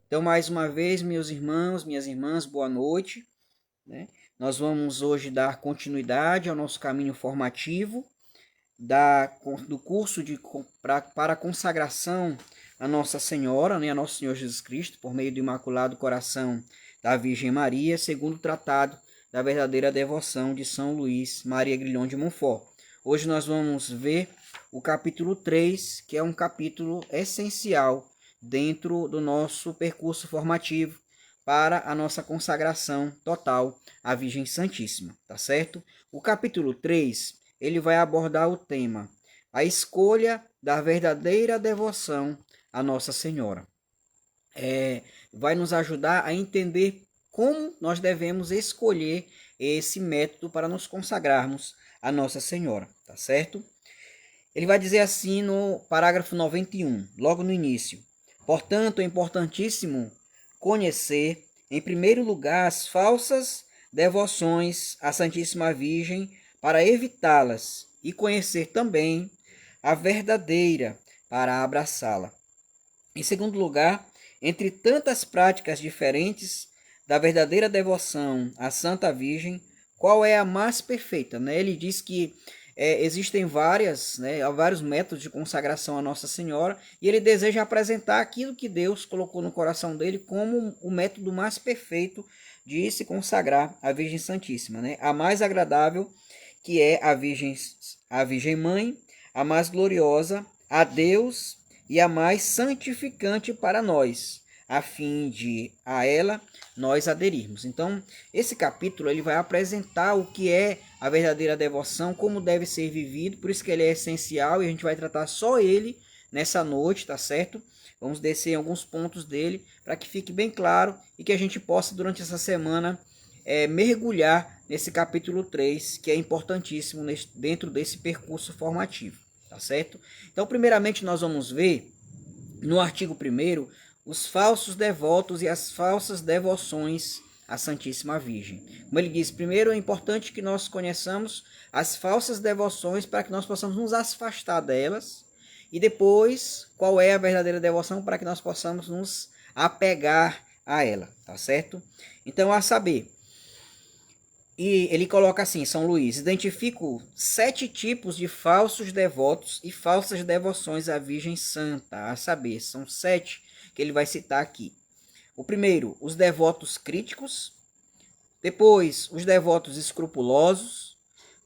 Então, mais uma vez, meus irmãos, minhas irmãs, boa noite, né? Nós vamos hoje dar continuidade ao nosso caminho formativo do curso para a consagração a Nossa Senhora, né, a Nosso Senhor Jesus Cristo, por meio do Imaculado Coração da Virgem Maria, segundo o Tratado da Verdadeira Devoção de São Luís Maria Grignion de Montfort. Hoje nós vamos ver o capítulo 3, que é um capítulo essencial dentro do nosso percurso formativo para a nossa consagração total à Virgem Santíssima, tá certo? O capítulo 3, ele vai abordar o tema: a escolha da verdadeira devoção à Nossa Senhora. Vai nos ajudar a entender como nós devemos escolher esse método para nos consagrarmos a Nossa Senhora, tá certo? Ele vai dizer assim no parágrafo 91, logo no início: portanto, é importantíssimo conhecer, em primeiro lugar, as falsas devoções à Santíssima Virgem para evitá-las e conhecer também a verdadeira para abraçá-la. Em segundo lugar, entre tantas práticas diferentes da verdadeira devoção à Santa Virgem, qual é a mais perfeita? Né? Ele diz que existem vários métodos de consagração à Nossa Senhora, e ele deseja apresentar aquilo que Deus colocou no coração dele como o método mais perfeito de se consagrar à Virgem Santíssima, né? A mais agradável, que é a Virgem Mãe, a mais gloriosa, a Deus e a mais santificante para nós, a fim de a ela nós aderirmos. Então, esse capítulo ele vai apresentar o que é a verdadeira devoção, como deve ser vivido, por isso que ele é essencial e a gente vai tratar só ele nessa noite, tá certo? Vamos descer em alguns pontos dele para que fique bem claro e que a gente possa, durante essa semana, mergulhar nesse capítulo 3, que é importantíssimo dentro desse percurso formativo, tá certo? Então, primeiramente, nós vamos ver no artigo 1º os falsos devotos e as falsas devoções à Santíssima Virgem. Como ele diz, primeiro é importante que nós conheçamos as falsas devoções para que nós possamos nos afastar delas, e depois qual é a verdadeira devoção para que nós possamos nos apegar a ela, tá certo? Então, a saber, e ele coloca assim, São Luís: identifico 7 tipos de falsos devotos e falsas devoções à Virgem Santa, a saber, são 7 que ele vai citar aqui. O primeiro, os devotos críticos. Depois, os devotos escrupulosos.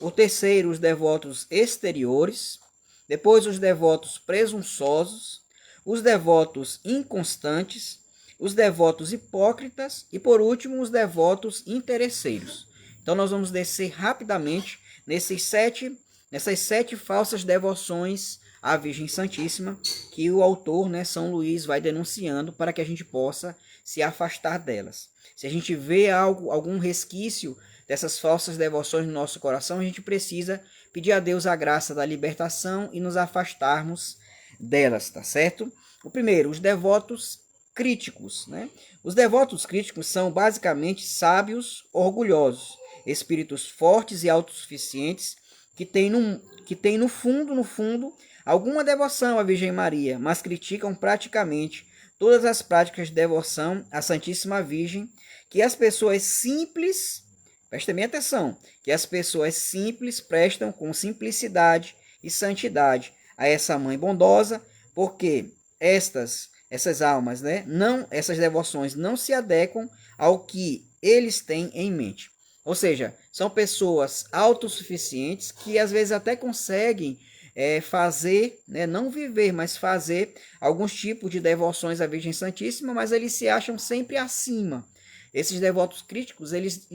O terceiro, os devotos exteriores. Depois, os devotos presunçosos. Os devotos inconstantes. Os devotos hipócritas. E, por último, os devotos interesseiros. Então, nós vamos descer rapidamente nessas 7 falsas devoções à Virgem Santíssima, que o autor, né, São Luís, vai denunciando para que a gente possa se afastar delas. Se a gente vê algum resquício dessas falsas devoções no nosso coração, a gente precisa pedir a Deus a graça da libertação e nos afastarmos delas, tá certo? O primeiro, os devotos críticos, né? Os devotos críticos são basicamente sábios orgulhosos, espíritos fortes e autossuficientes que têm no fundo, alguma devoção à Virgem Maria, mas criticam praticamente todas as práticas de devoção à Santíssima Virgem que as pessoas simples, prestem bem atenção, que as pessoas simples prestam com simplicidade e santidade a essa mãe bondosa, porque essas almas, né, essas devoções não se adequam ao que eles têm em mente. Ou seja, são pessoas autossuficientes que às vezes até conseguem fazer, né, não viver, mas fazer alguns tipos de devoções à Virgem Santíssima, mas eles se acham sempre acima. Esses devotos críticos, eles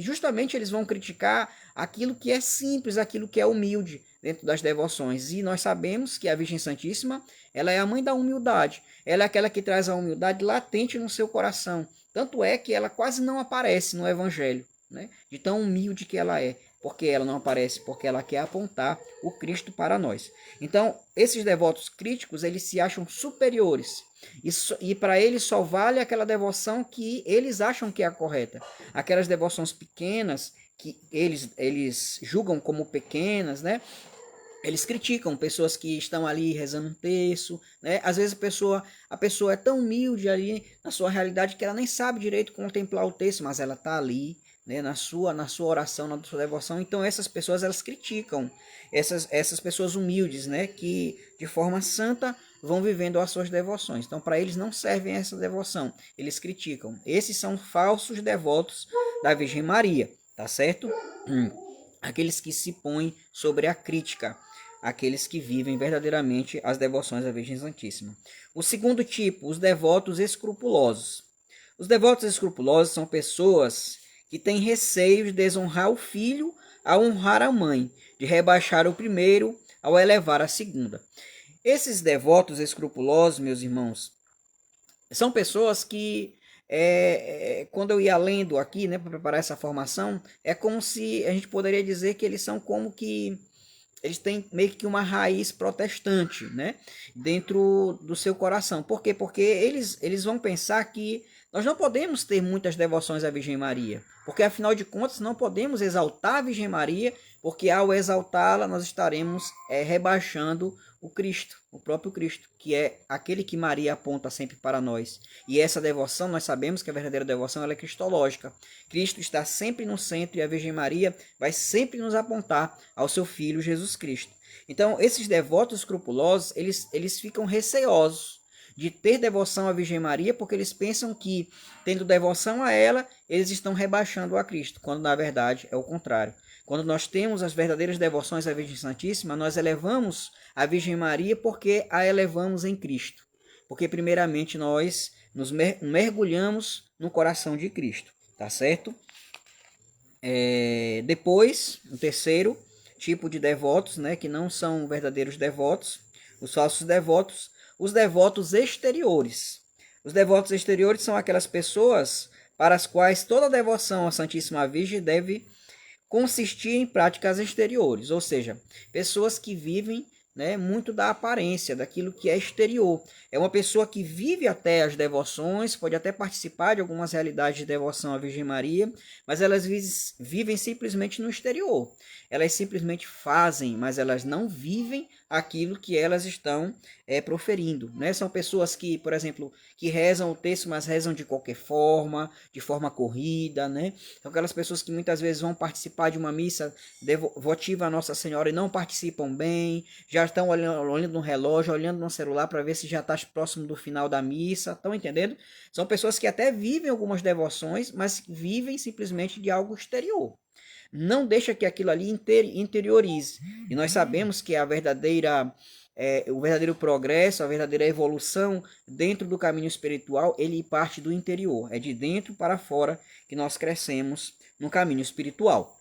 vão criticar aquilo que é simples, aquilo que é humilde dentro das devoções. E nós sabemos que a Virgem Santíssima, ela é a mãe da humildade. Ela é aquela que traz a humildade latente no seu coração. Tanto é que ela quase não aparece no Evangelho, né? De tão humilde que ela é. Porque ela não aparece, porque ela quer apontar o Cristo para nós. Então, esses devotos críticos, eles se acham superiores. E para eles só vale aquela devoção que eles acham que é a correta. Aquelas devoções pequenas, que eles julgam como pequenas, né? Eles criticam pessoas que estão ali rezando um terço, né? Às vezes a pessoa é tão humilde ali na sua realidade que ela nem sabe direito contemplar o terço, mas ela está ali, né? Na sua oração, na sua devoção. Então essas pessoas elas criticam essas pessoas humildes, né? Que de forma santa vão vivendo as suas devoções. Então para eles não servem essa devoção, eles criticam. Esses são falsos devotos da Virgem Maria, tá certo? Aqueles que se põem sobre a crítica, aqueles que vivem verdadeiramente as devoções à Virgem Santíssima. O segundo tipo, os devotos escrupulosos. Os devotos escrupulosos são pessoas que têm receio de desonrar o filho ao honrar a mãe, de rebaixar o primeiro ao elevar a segunda. Esses devotos escrupulosos, meus irmãos, são pessoas que, quando eu ia lendo aqui, né, para preparar essa formação, é como se a gente poderia dizer que eles são como que eles têm meio que uma raiz protestante, né, dentro do seu coração. Por quê? Porque eles vão pensar que nós não podemos ter muitas devoções à Virgem Maria, porque afinal de contas não podemos exaltar a Virgem Maria, porque ao exaltá-la nós estaremos rebaixando o Cristo, o próprio Cristo, que é aquele que Maria aponta sempre para nós. E essa devoção, nós sabemos que a verdadeira devoção ela é cristológica. Cristo está sempre no centro e a Virgem Maria vai sempre nos apontar ao seu Filho Jesus Cristo. Então, esses devotos escrupulosos, eles ficam receosos de ter devoção à Virgem Maria, porque eles pensam que, tendo devoção a ela, eles estão rebaixando a Cristo, quando na verdade é o contrário. Quando nós temos as verdadeiras devoções à Virgem Santíssima, nós elevamos a Virgem Maria porque a elevamos em Cristo. Porque primeiramente nós nos mergulhamos no coração de Cristo, tá certo? Depois, o terceiro tipo de devotos, né, que não são verdadeiros devotos, os falsos devotos, os devotos exteriores. Os devotos exteriores são aquelas pessoas para as quais toda devoção à Santíssima Virgem deve consistir em práticas exteriores, ou seja, pessoas que vivem, né, muito da aparência, daquilo que é exterior. É uma pessoa que vive até as devoções, pode até participar de algumas realidades de devoção à Virgem Maria, mas elas vivem simplesmente no exterior. Elas simplesmente fazem, mas elas não vivem aquilo que elas estão proferindo. Né? São pessoas que, por exemplo, que rezam o texto, mas rezam de qualquer forma, de forma corrida. Né? São aquelas pessoas que muitas vezes vão participar de uma missa devotiva a Nossa Senhora e não participam bem, já estão olhando no relógio, olhando no celular para ver se já está próximo do final da missa. Estão entendendo? São pessoas que até vivem algumas devoções, mas vivem simplesmente de algo exterior. Não deixa que aquilo ali interiorize. E nós sabemos que o verdadeiro progresso, a verdadeira evolução dentro do caminho espiritual, ele parte do interior. É de dentro para fora que nós crescemos no caminho espiritual.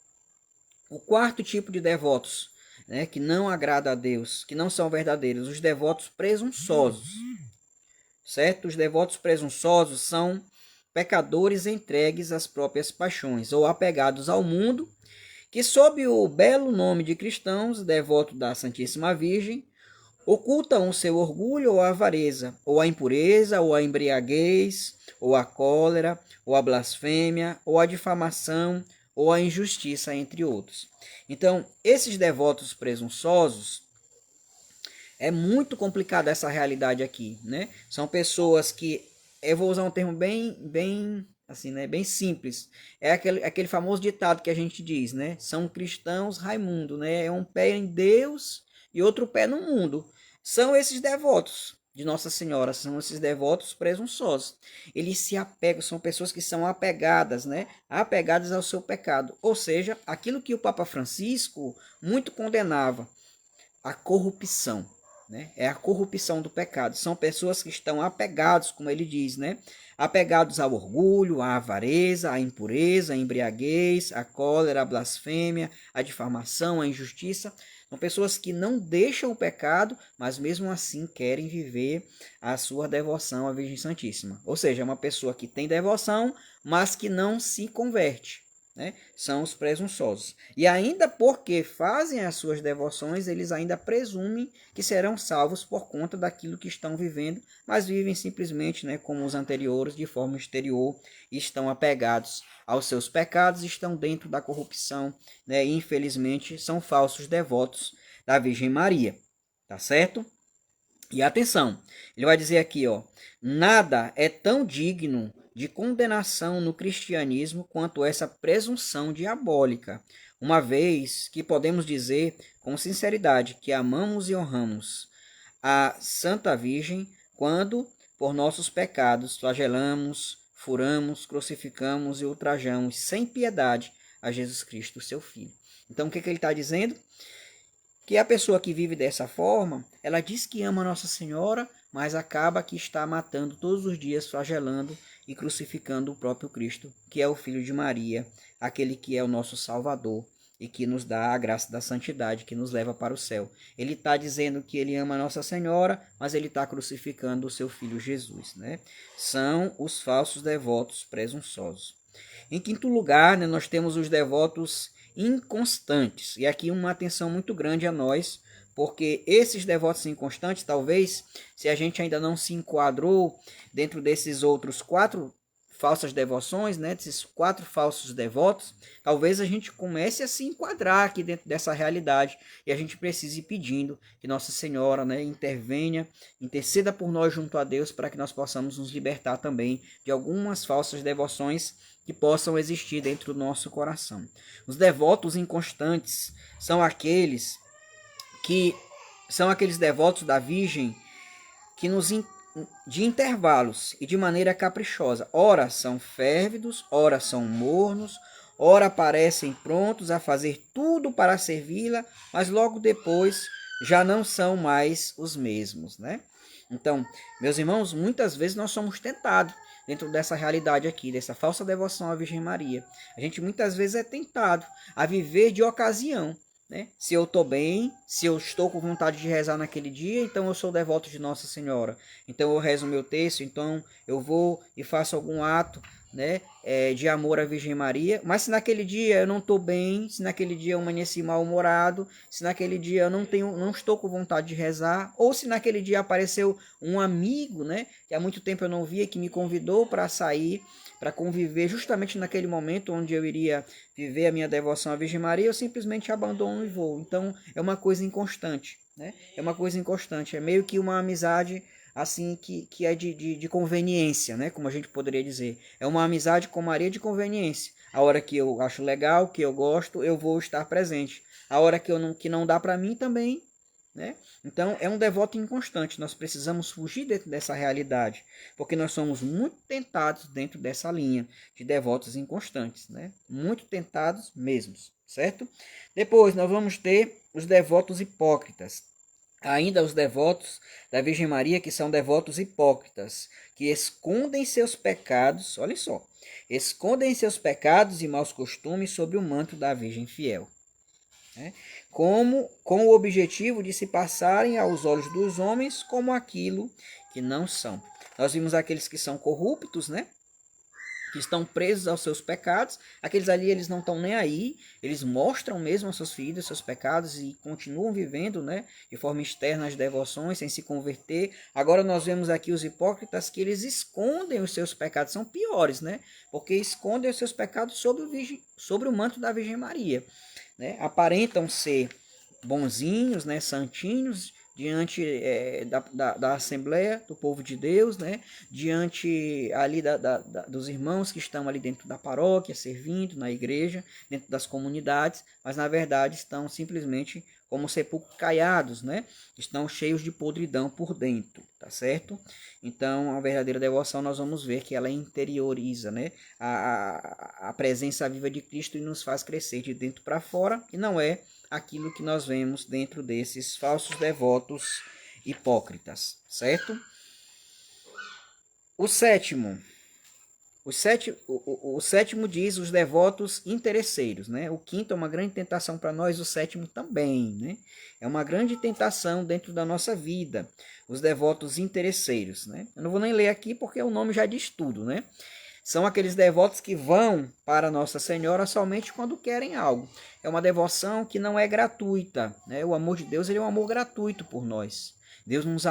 O quarto tipo de devotos, né, que não agrada a Deus, que não são verdadeiros, os devotos presunçosos. Certo? Os devotos presunçosos são pecadores entregues às próprias paixões ou apegados ao mundo, que sob o belo nome de cristãos, devoto da Santíssima Virgem, ocultam o seu orgulho ou a avareza, ou a impureza, ou a embriaguez, ou a cólera, ou a blasfêmia, ou a difamação, ou a injustiça, entre outros. Então, esses devotos presunçosos, é muito complicada essa realidade aqui, né? São pessoas que, eu vou usar um termo bem assim, né? Bem simples. É aquele famoso ditado que a gente diz, né? São cristãos Raimundo, né? É um pé em Deus e outro pé no mundo. São esses devotos de Nossa Senhora, são esses devotos presunçosos. Eles se apegam, são pessoas que são apegadas, né? Apegadas ao seu pecado. Ou seja, aquilo que o Papa Francisco muito condenava, a corrupção. Né? É a corrupção do pecado. São pessoas que estão apegados, como ele diz, né? Apegados ao orgulho, à avareza, à impureza, à embriaguez, à cólera, à blasfêmia, à difamação, à injustiça. São pessoas que não deixam o pecado, mas mesmo assim querem viver a sua devoção à Virgem Santíssima. Ou seja, é uma pessoa que tem devoção, mas que não se converte. Né? São os presunçosos. E ainda porque fazem as suas devoções, eles ainda presumem que serão salvos por conta daquilo que estão vivendo, mas vivem simplesmente, né, como os anteriores, de forma exterior, e estão apegados aos seus pecados, estão dentro da corrupção, né, e infelizmente são falsos devotos da Virgem Maria, tá certo? E atenção, ele vai dizer aqui, ó, nada é tão digno de condenação no cristianismo quanto essa presunção diabólica, uma vez que podemos dizer com sinceridade que amamos e honramos a Santa Virgem quando, por nossos pecados, flagelamos, furamos, crucificamos e ultrajamos sem piedade a Jesus Cristo, seu Filho. Então, o que ele está dizendo? Que a pessoa que vive dessa forma, ela diz que ama Nossa Senhora, mas acaba que está matando todos os dias, flagelando e crucificando o próprio Cristo, que é o Filho de Maria, aquele que é o nosso Salvador e que nos dá a graça da santidade, que nos leva para o céu. Ele está dizendo que ele ama Nossa Senhora, mas ele está crucificando o seu Filho Jesus, né? São os falsos devotos presunçosos. Em quinto lugar, né, nós temos os devotos inconstantes. E aqui uma atenção muito grande a nós, porque esses devotos inconstantes, talvez, se a gente ainda não se enquadrou dentro desses outros 4 falsas devoções, né, desses 4 falsos devotos, talvez a gente comece a se enquadrar aqui dentro dessa realidade e a gente precise ir pedindo que Nossa Senhora, né, intervenha, interceda por nós junto a Deus para que nós possamos nos libertar também de algumas falsas devoções que possam existir dentro do nosso coração. Os devotos inconstantes são aqueles devotos da Virgem que de intervalos e de maneira caprichosa. Ora são férvidos, ora são mornos, ora parecem prontos a fazer tudo para servi-la, mas logo depois já não são mais os mesmos, né? Então, meus irmãos, muitas vezes nós somos tentados dentro dessa realidade aqui, dessa falsa devoção à Virgem Maria. A gente muitas vezes é tentado a viver de ocasião, né? Se eu estou bem, se eu estou com vontade de rezar naquele dia, então eu sou devoto de Nossa Senhora. Então eu rezo o meu texto, então eu vou e faço algum ato, né, de amor à Virgem Maria. Mas se naquele dia eu não estou bem, se naquele dia eu amanheci mal-humorado, se naquele dia eu não estou com vontade de rezar, ou se naquele dia apareceu um amigo, né, que há muito tempo eu não via, que me convidou para sair, para conviver justamente naquele momento onde eu iria viver a minha devoção à Virgem Maria, eu simplesmente abandono e vou. Então é uma coisa inconstante, né? É uma coisa inconstante, é meio que uma amizade assim que é de conveniência, né? Como a gente poderia dizer. É uma amizade com Maria de conveniência. A hora que eu acho legal, que eu gosto, eu vou estar presente. A hora que não dá para mim também, né? Então é um devoto inconstante. Nós precisamos fugir dentro dessa realidade, porque nós somos muito tentados dentro dessa linha de devotos inconstantes, né? Muito tentados mesmos, certo? Depois nós vamos ter os devotos hipócritas. Ainda os devotos da Virgem Maria, que são devotos hipócritas, que escondem seus pecados, olha só, escondem seus pecados e maus costumes sob o manto da Virgem fiel, né? Com o objetivo de se passarem aos olhos dos homens como aquilo que não são. Nós vimos aqueles que são corruptos, né? Que estão presos aos seus pecados, aqueles ali eles não estão nem aí, eles mostram mesmo aos seus filhos seus pecados e continuam vivendo, né, de forma externa as devoções, sem se converter. Agora nós vemos aqui os hipócritas que eles escondem os seus pecados, são piores, né, porque escondem os seus pecados sobre o manto da Virgem Maria, né, aparentam ser bonzinhos, né, santinhos, diante da Assembleia, do povo de Deus, né? Diante ali dos irmãos que estão ali dentro da paróquia, servindo na igreja, dentro das comunidades, mas na verdade estão simplesmente como sepulcros caiados, né? Estão cheios de podridão por dentro, tá certo? Então, a verdadeira devoção nós vamos ver que ela interioriza, né? A presença viva de Cristo e nos faz crescer de dentro para fora, e não é aquilo que nós vemos dentro desses falsos devotos hipócritas, certo? O sétimo diz os devotos interesseiros, né? O quinto é uma grande tentação para nós, o sétimo também, né? É uma grande tentação dentro da nossa vida, os devotos interesseiros, né? Eu não vou nem ler aqui porque o nome já diz tudo, né? São aqueles devotos que vão para Nossa Senhora somente quando querem algo. É uma devoção que não é gratuita, né? O amor de Deus ele é um amor gratuito por nós. Deus nos